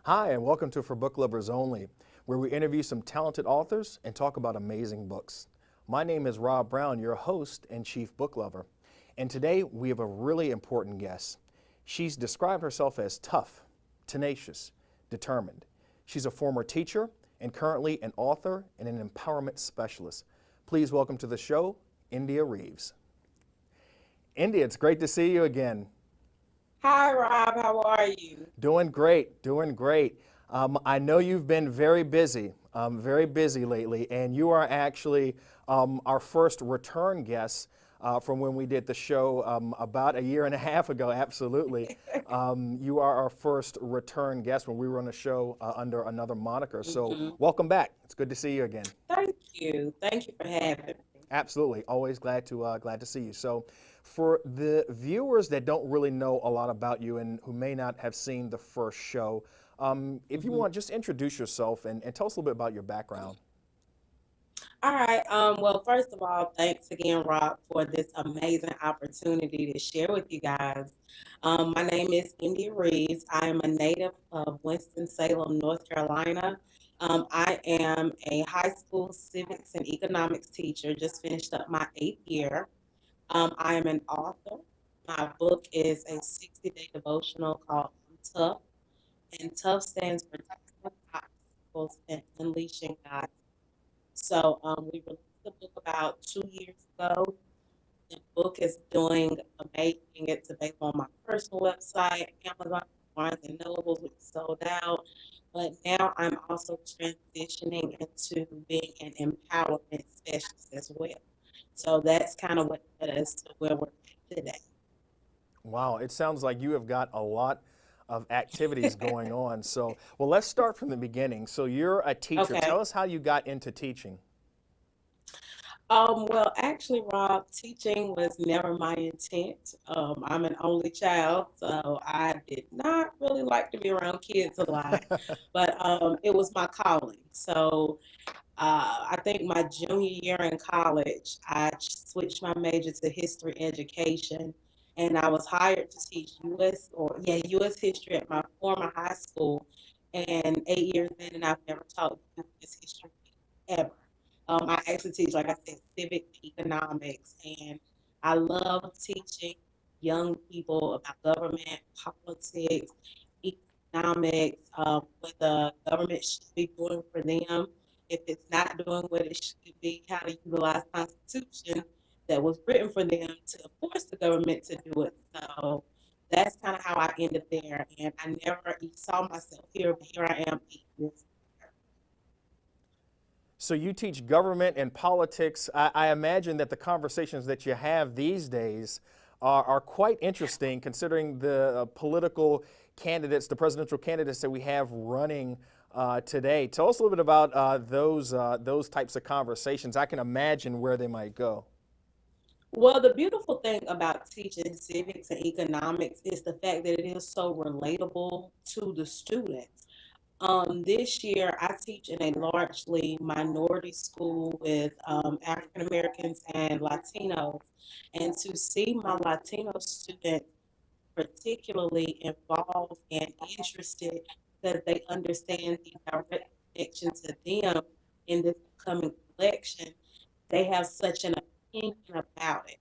Hi, and welcome to For Book Lovers Only, where we interview some talented authors and talk about amazing books. My name is Rob Brown, your host and chief book lover. And today we have a really important guest. She's described herself as tough, tenacious, determined. She's a former teacher and currently an author and an empowerment specialist. Please welcome to the show, India Reaves. India, it's great to see you again. Hi, Rob. How are you? Doing great, doing great. I know you've been very busy lately, and you are actually our first return guest from when we did the show about a year and a half ago, absolutely. You are our first return guest when we were on a show under another moniker. So hmm welcome back. It's good to see you again. Thank you. Thank you for having me. Absolutely, always glad to see you. So, for the viewers that don't really know a lot about you and who may not have seen the first show, if you hmm want, just introduce yourself and tell us a little bit about your background. All right. Well, first of all, thanks again, Rob, for this amazing opportunity to share with you guys. My name is India Reeves. I am a native of Winston-Salem, North Carolina. I am a high school civics and economics teacher, just finished up my 8th year. I am an author. My book is a 60-day devotional called Tough. And T.O.U.G.H stands for Tackling Obstacles and Unleashing God. So we released the book about 2 years ago. The book is doing amazing. It's available on my personal website, Amazon, Barnes and Noble, which is sold out. But now I'm also transitioning into being an empowerment specialist as well. So that's kind of what led us to where we're at today. Wow, it sounds like you have got a lot of activities going on. So, well, let's start from the beginning. So, you're a teacher. Tell Okay. us how you got into teaching. Well, actually, Rob, teaching was never my intent. I'm an only child, so I did not really like to be around kids a lot, but it was my calling. So I think my junior year in college, I switched my major to history education, and I was hired to teach U.S. history at my former high school. And 8 years in, and I've never taught U.S. history ever. I actually teach, like I said, civics, economics, and I love teaching young people about government, politics, economics, what the government should be doing for them. If it's not doing what it should be, how to utilize Constitution that was written for them to force the government to do it. So that's kind of how I ended there. And I never saw myself here, but here I am 8 years. So you teach government and politics. I imagine that the conversations that you have these days are quite interesting considering the political candidates, the presidential candidates that we have running today. Tell us a little bit about those types of conversations. I can imagine where they might go. Well, the beautiful thing about teaching civics and economics is the fact that it is so relatable to the students. This year, I teach in a largely minority school with African Americans and Latinos. And to see my Latino students particularly involved and interested because they understand the direct connection to them in this coming election, they have such an opinion about it.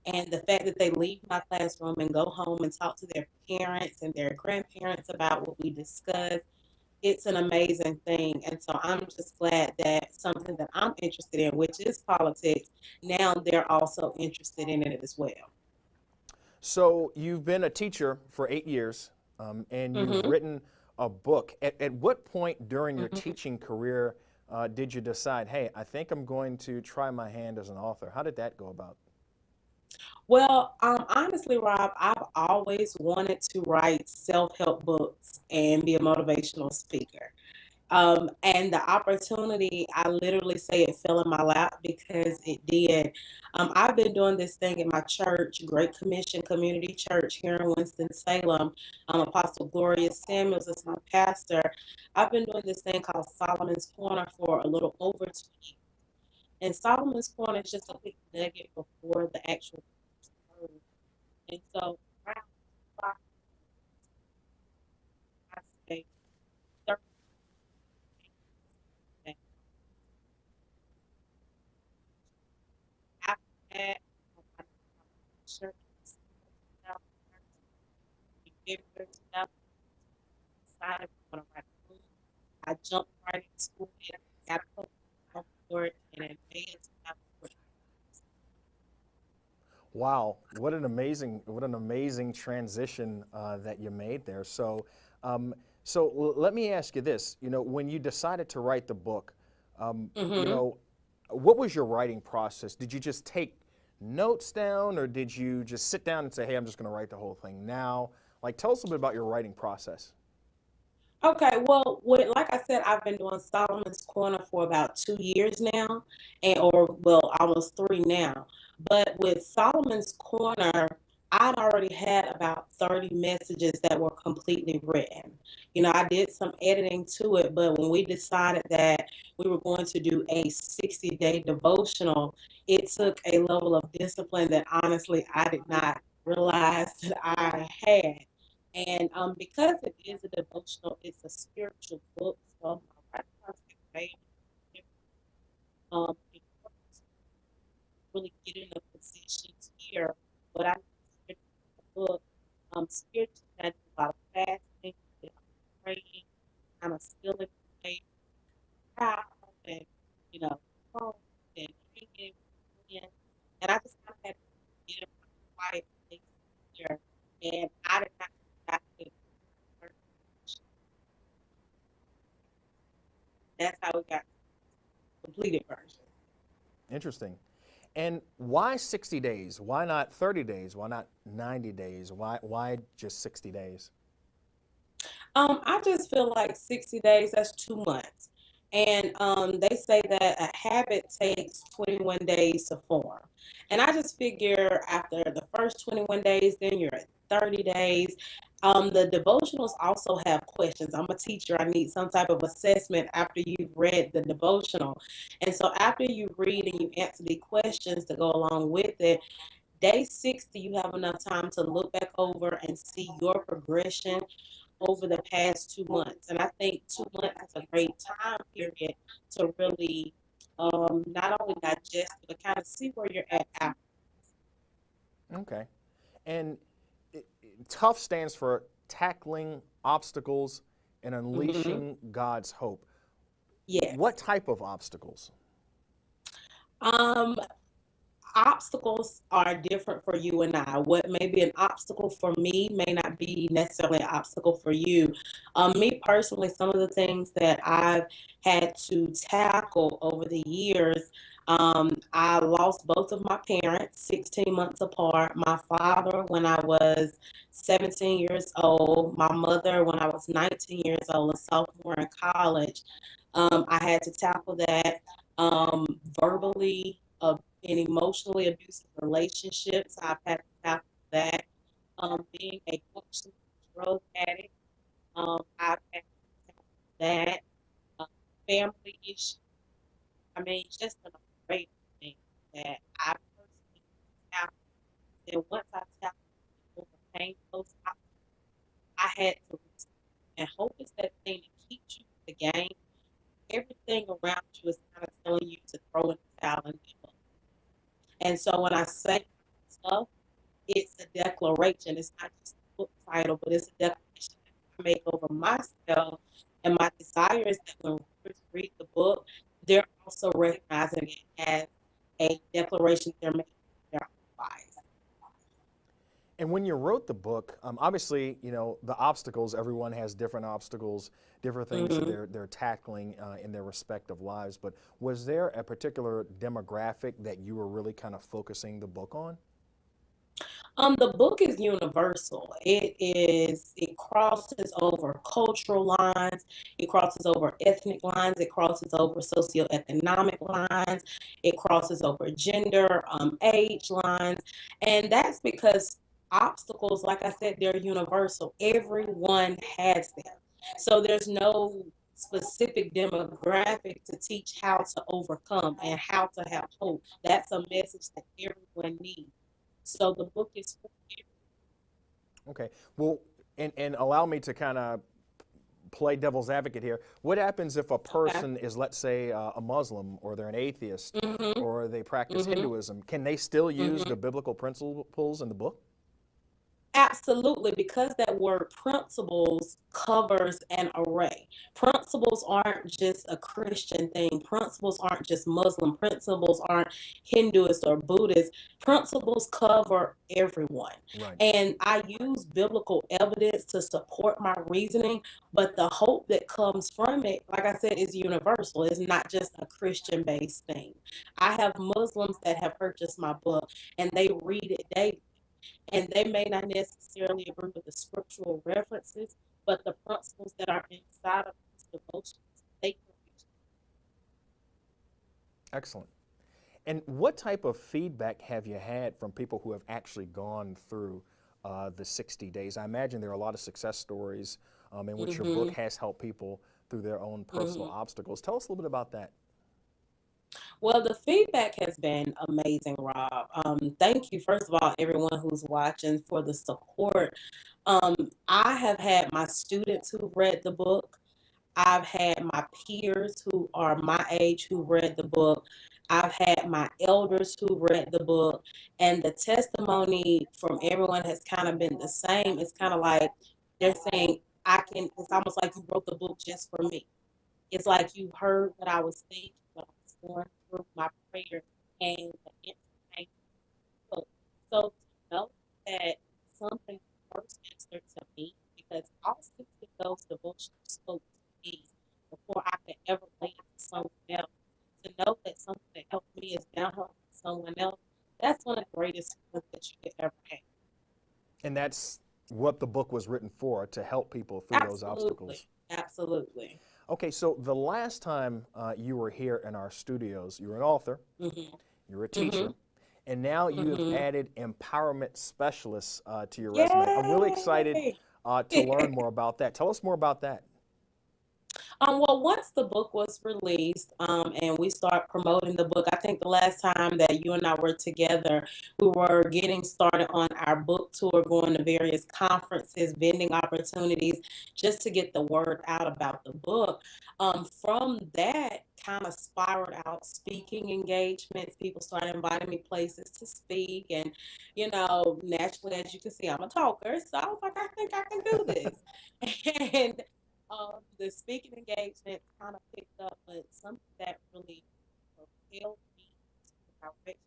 And the fact that they leave my classroom and go home and talk to their parents and their grandparents about what we discuss, it's an amazing thing. And so I'm just glad that something that I'm interested in, which is politics, now they're also interested in it as well. So you've been a teacher for 8 years, and you've hmm written a book. At what point during your hmm teaching career did you decide, hey, I think I'm going to try my hand as an author? How did that go about? Well, honestly, Rob, I've always wanted to write self-help books and be a motivational speaker. And the opportunity, I literally say it fell in my lap because it did. I've been doing this thing in my church, Great Commission Community Church here in Winston-Salem. Apostle Gloria Samuels is my pastor. I've been doing this thing called Solomon's Corner for a little over 2 years. And Solomon's Corner is just a quick nugget before the actual word. And so, I say February 2000, decided I want to write a book. I jumped right into it, got a couple of for it, and in May of 2014. Wow, what an amazing transition that you made there. Um, let me ask you this. You know, when you decided to write the book, you Mm-hmm. know, what was your writing process? Did you just take notes down, or did you just sit down and say, "Hey, I'm just going to write the whole thing now"? Like, tell us a bit about your writing process. Okay, well, like I said, I've been doing Solomon's Corner for about 2 years now, and or well, almost three now. But with Solomon's Corner, I'd already had about 30 messages that were completely written. You know, I did some editing to it, but when we decided that we were going to do a 60-day devotional, it took a level of discipline that honestly I did not realize that I had. And because it is a devotional, it's a spiritual book. So my writing process made it in order to really get in a position to hear what I need to hear in the book. Spiritually, I do a lot of fasting, a lot of praying, kind of stealing away proud and, you know, home and drinking and I just kind of had to get in my quiet place here. And I did not I could that's how we got the completed version. Interesting. And why 60 days? Why not 30 days? Why not 90 days? Why just 60 days? I just feel like 60 days, that's 2 months. And they say that a habit takes 21 days to form. And I just figure after the first 21 days, then you're at 30 days. The devotionals also have questions. I'm a teacher. I need some type of assessment after you've read the devotional. And so after you read and you answer the questions that go along with it, day 60, you have enough time to look back over and see your progression over the past 2 months. And I think 2 months is a great time period to really not only digest, but kind of see where you're at after. Okay. And tough stands for tackling obstacles and Hmm. unleashing God's hope. What Yes. type of obstacles? Um, Obstacles are different for you and I. What may be an obstacle for me may not be necessarily an obstacle for you. Me personally, some of the things that I've had to tackle over the years, I lost both of my parents 16 months apart. My father when I was 17 years old, my mother when I was 19 years old, a sophomore in college. I had to tackle that verbally, in emotionally abusive relationships. I've had to tackle that. Being a functional drug addict, I've had to tackle that. Um, Family issues. I mean, just an array of things that I personally tackled. And once I tackled and overcame those obstacles, I had to reset. And hope is that thing that keeps you in the game. Everything around you is kind of telling you to throw in the towel and give up. And so when I say stuff, it's a declaration. It's not just a book title, but it's a declaration that I make over myself and my desires that when readers read the book, they're also recognizing it as a declaration they're making in their own lives. And when you wrote the book, obviously, you know, the obstacles, everyone has different obstacles, different things that Hmm. they're tackling in their respective lives. But was there a particular demographic that you were really kind of focusing the book on? The book is universal. It crosses over cultural lines, it crosses over ethnic lines, it crosses over socioeconomic lines, it crosses over gender, age lines, and that's because obstacles, like I said, they're universal. Everyone has them. So there's no specific demographic to teach how to overcome and how to have hope. That's a message that everyone needs. So the book is for Okay. Well, and allow me to kind of play devil's advocate here. What happens if a okay. person is, let's say, a Muslim, or they're an atheist, Mhm. or they practice Mhm. Hinduism? Can they still use Mhm. the biblical principles in the book? Absolutely, because that word principles covers an array. Principles aren't just a Christian thing. Principles aren't just Muslim. Principles aren't Hinduist or Buddhist. Principles cover everyone. Right. And I use biblical evidence to support my reasoning, but the hope that comes from it, like I said, is universal. It's not just a Christian based thing. I have Muslims that have purchased my book and they read it daily, and they may not necessarily agree with the scriptural references, but the principles that are inside of these devotions, they can reach. Excellent. And what type of feedback have you had from people who have actually gone through the 60 days? I imagine there are a lot of success stories in which your book Mm-hmm. has helped people through their own personal Mm-hmm. obstacles. Tell us a little bit about that. Well, the feedback has been amazing, Rob. Thank you, first of all, everyone who's watching for the support. I have had my students who read the book. I've had my peers who are my age who read the book. I've had my elders who read the book. And the testimony from everyone has kind of been the same. It's kind of like they're saying, it's almost like you wrote the book just for me. It's like you heard what I was thinking, what I was going through, my prayers, and the answer came. So to know that something first answered to me, because all six of those devotions spoke to me before I could ever lay it to someone else. To know that something that helped me is now helping someone else, that's one of the greatest feelings that you could ever have. And that's what the book was written for, to help people through those obstacles. Absolutely. Absolutely. Okay, so the last time you were here in our studios, you were an author, Mm-hmm. you were a Mm-hmm. teacher, and now you have Mm-hmm. added empowerment specialists to your resume. I'm really excited Yay! to learn more about that. Tell us more about that. Well, once the book was released, and we start promoting the book, I think the last time that you and I were together, we were getting started on our book tour, going to various conferences, vending opportunities, just to get the word out about the book. From that, kind of spiraled out speaking engagements. People started inviting me places to speak, and naturally, as you can see, I'm a talker, so I was like, I think I can do this, and the speaking engagement kind of picked up, but something that really propelled me to the direction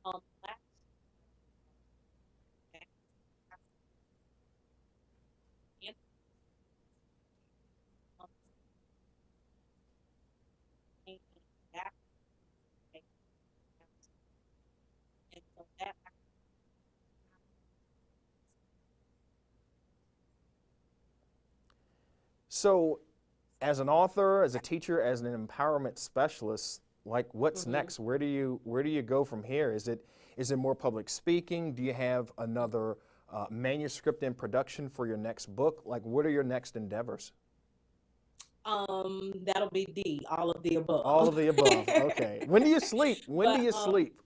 of this last year, and um, and that and so that So, as an author, as a teacher, as an empowerment specialist, like what's mm-hmm. next? Where do you go from here? Is it more public speaking? Do you have another manuscript in production for your next book? Like, what are your next endeavors? That'll be D, all of the All above. of the above. Okay. When do you sleep? When do but you sleep?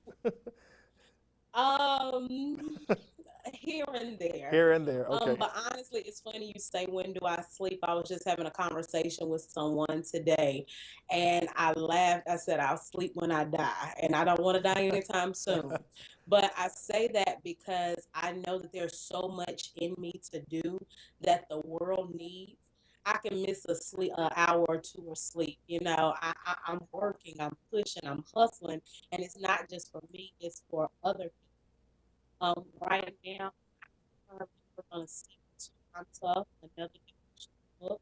um here and there. Here and there. Okay. But honestly, it's funny you say, when do I sleep? I was just having a conversation with someone today, and I laughed. I said, I'll sleep when I die, and I don't want to die anytime soon. But I say that because I know that there's so much in me to do that the world needs. I can miss an hour or two of sleep. I'm working, I'm pushing, I'm hustling, and it's not just for me; it's for other people. Right now, we're going to see I'm tough, another devotional book.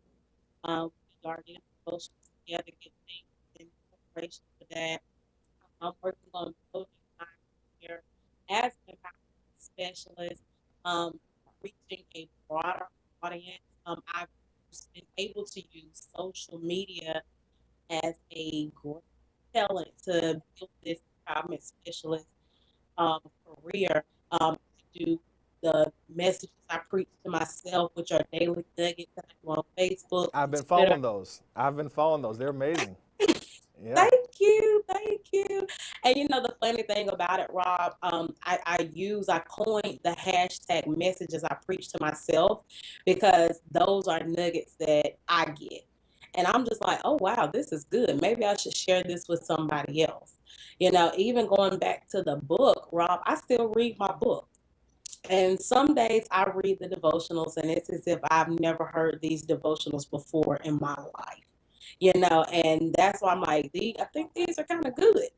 We are getting devotions together, get things in preparation for that. I'm working on building my career as an empowerment specialist, um, reaching a broader audience. I've been able to use social media as a great talent to build this empowerment specialist career, to do the messages I preach to myself, which are daily nuggets that I do on Facebook I've and been Twitter. following those. I've been following those. They're amazing. Yeah. Thank you, thank you. And the funny thing about it, Rob, I coined the hashtag messages I preach to myself, because those are nuggets that I get. And I'm just like, oh wow, this is good. Maybe I should share this with somebody else. You know, even going back to the book, Rob, I still read my book. And some days I read the devotionals, and it's as if I've never heard these devotionals before in my life. You know, and that's why I'm like, I think these are kind of good.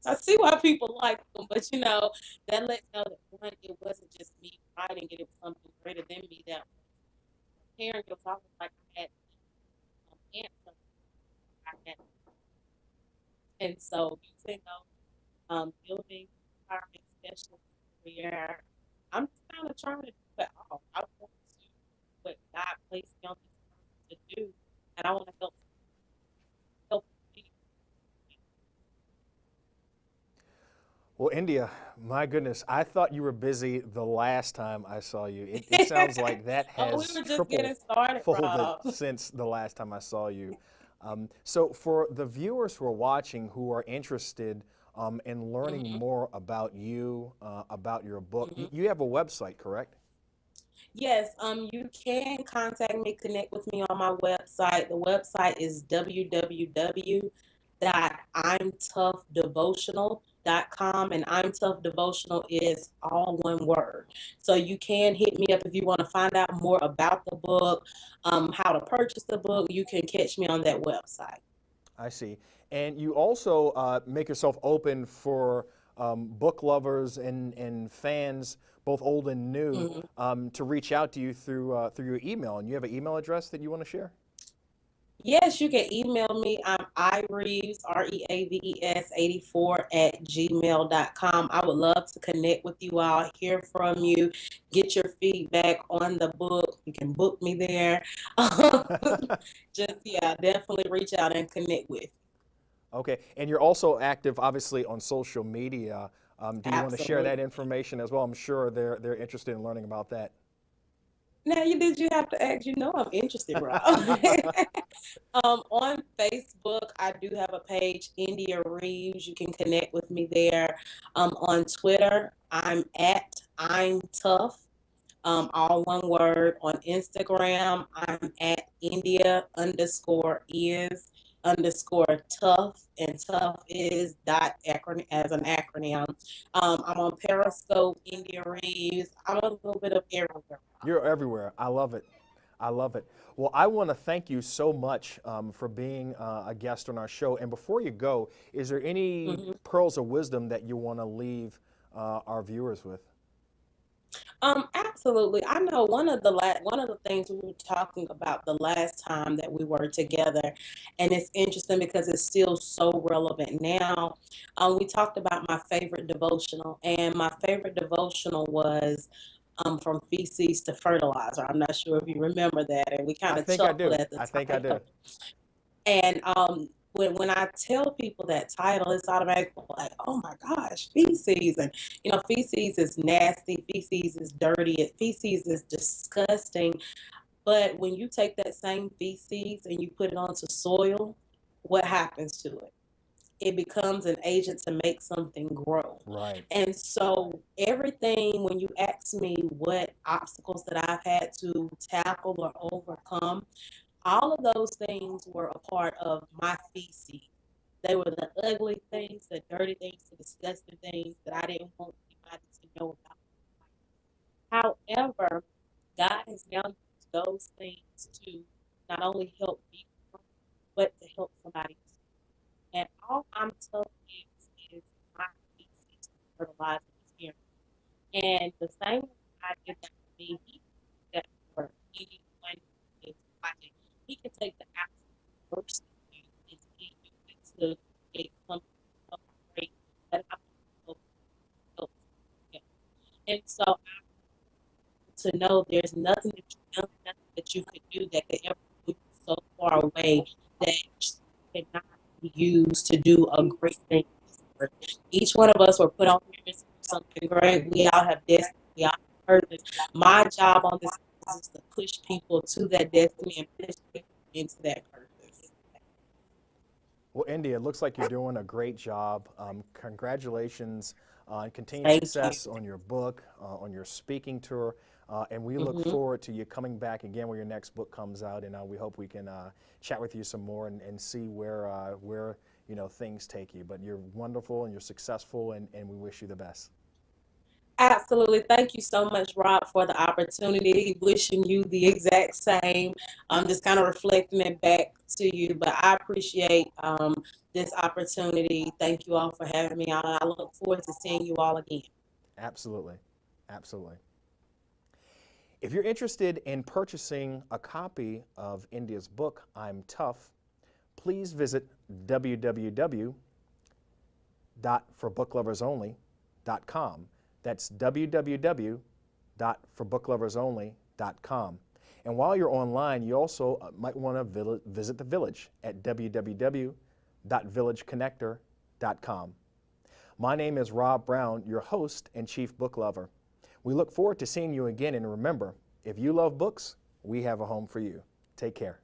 I see why people like them, but you know, that lets know that one, it wasn't just me writing it, it was something greater than me that was preparing. It was almost like I had answers I had. And so using those building environment specialist career, I'm just kind of trying to do it all. I want to do what God placed me on this earth to do, and I want to help people. Well, India, my goodness, I thought you were busy the last time I saw you. It sounds like that Oh, we has were just triple getting started, folded Rob. since the last time I saw you. So, for the viewers who are watching who are interested in learning Mhm. more about you, about your book, Mhm. you have a website, correct? Yes, you can contact me, connect with me on my website. The website is www.imtoughdevotional.com, and I'm Tough Devotional is all one word. So you can hit me up if you want to find out more about the book, how to purchase the book. You can catch me on that website. I see. And you also make yourself open for book lovers and fans, both old and new, Mhm. to reach out to you through your email. And you have an email address that you want to share? Yes, you can email me. I'm iReaves, Reaves 84 at gmail.com. I would love to connect with you all, hear from you, get your feedback on the book. You can book me there. Just, yeah, definitely reach out and connect with. Okay. And you're also active, obviously, on social media. Do you want to share that Absolutely. information as well? I'm sure they're interested in learning about that. Now, you have to ask, you know, I'm interested, bro. On Facebook, I do have a page, India Reeves. You can connect with me there. On Twitter, I'm tough. All one word. On Instagram, I'm at India underscore is underscore tough, and tough is dot acronym as an acronym. I'm on Periscope, India Reeves. I'm a little bit of everywhere. You're everywhere. I love it. I love it. Well, I want to thank you so much for being a guest on our show. And before you go, is there any Mhm. pearls of wisdom that you want to leave our viewers with? Absolutely. I know one of the things we were talking about the last time that we were together, and it's interesting because it's still so relevant now. We talked about my favorite devotional, and my favorite devotional was from feces to fertilizer. I'm not sure if you remember that, and we I kind of think I chuckled do. at the I think I do. title. And when I tell people that title, it's automatically like, oh my gosh, feces. And, you know, feces is nasty, feces is dirty, feces is disgusting. But when you take that same feces and you put it onto soil, what happens to it? It becomes an agent to make something grow. Right. And so, everything, when you ask me what obstacles that I've had to tackle or overcome, all of those things were a part of my feces. They were the ugly things, the dirty things, the disgusting things that I didn't want anybody to know about. However, God has now used those things to not only help me, but to help somebody else. And all I'm telling you is my feces to fertilize this here. And the same way God did that for me, He can do that for anyone who is watching. He can take the absolute worst of you and He use it to create something so great that I'm able to help someone else. And so to know there's nothing that you've done, nothing that you could do that could ever move you so far away that cannot be used to do a great thing in this world. Each one of us were put on here to do something great. We all have destiny. We all have purpose. My job on this is to push people to that destiny and push people into that purpose. Well, India, it looks like you're doing a great job. Congratulations on continued Thank you. success on your book, on your speaking tour, and we look Hmm. forward to you coming back again when your next book comes out. And we hope we can chat with you some more and see where you know, things take you. But you're wonderful and you're successful, and we wish you the best. Absolutely. Thank you so much, Rob, for the opportunity. Wishing you the exact same. I'm just kind of reflecting it back to you, but I appreciate this opportunity. Thank you all for having me on. I look forward to seeing you all again. Absolutely. Absolutely. If you're interested in purchasing a copy of India's book, I'm Tough, please visit www.forbookloversonly.com. That's www.forbookloversonly.com. And while you're online, you also might want to visit the Village at www.villageconnector.com. My name is Rob Brown, your host and chief book lover. We look forward to seeing you again, and remember, if you love books, we have a home for you. Take care.